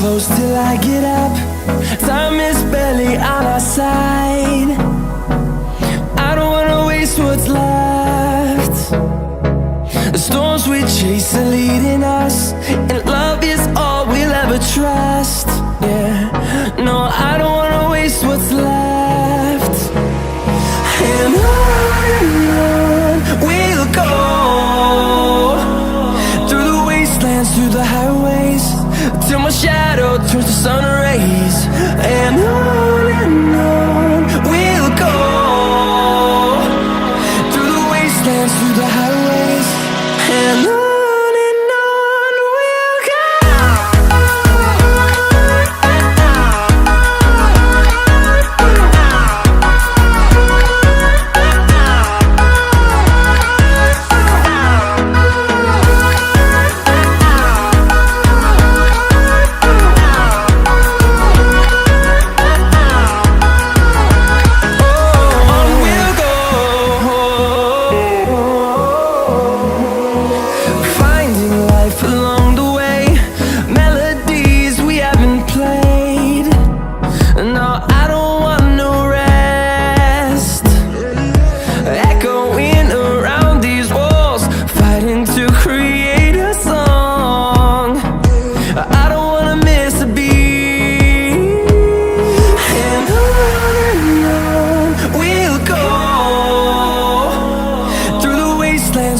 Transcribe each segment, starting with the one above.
close till I get up. Time is barely on our side. I don't wanna waste what's left. The storms we chase are leading us, and love is all we'll ever trust. Yeah, no, I don't wanna waste what's left. And on we'll go, through the wastelands, through the highways, till my shadow turns to sun rays. And on we'll go, through the wastelands, through the highways, and on we'll go.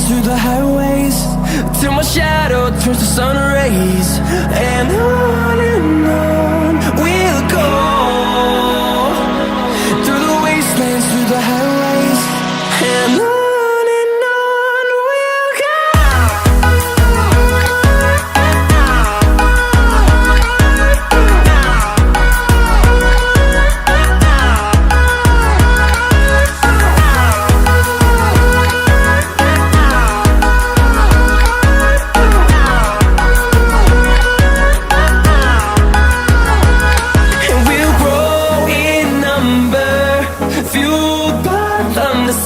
Through the highways, till my shadow turns to sun rays. And on we'll go, through the wastelands, through the highways, and on we'll go.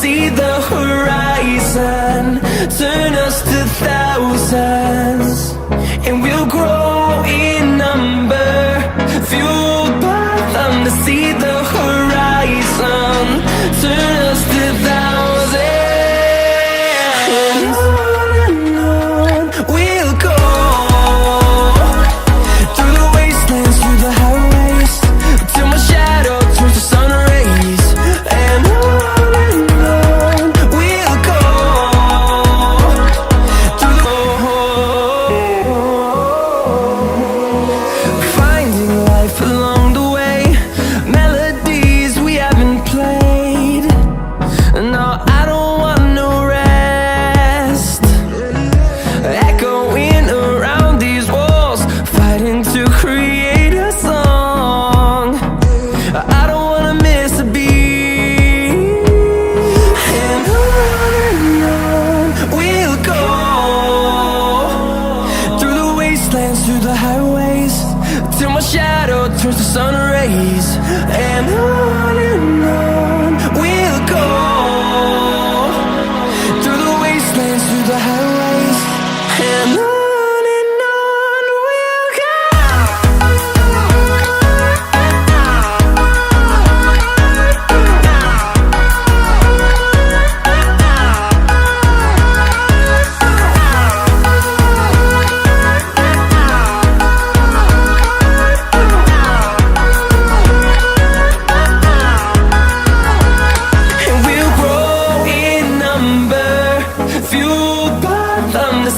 See the horizon, turn us to thousands, and we'll grow in number, fueled by them. To see the horizon, turn us to thousands, and on we'll go, through the wastelands, through the highways, till my shadow turns to sun rays. And through the highways, till my shadow turns to sun rays. And on we'll go, through the wastelands, through the highways, and on.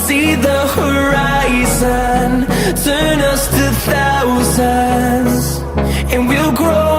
See the horizon, turn us to thousands, and we'll grow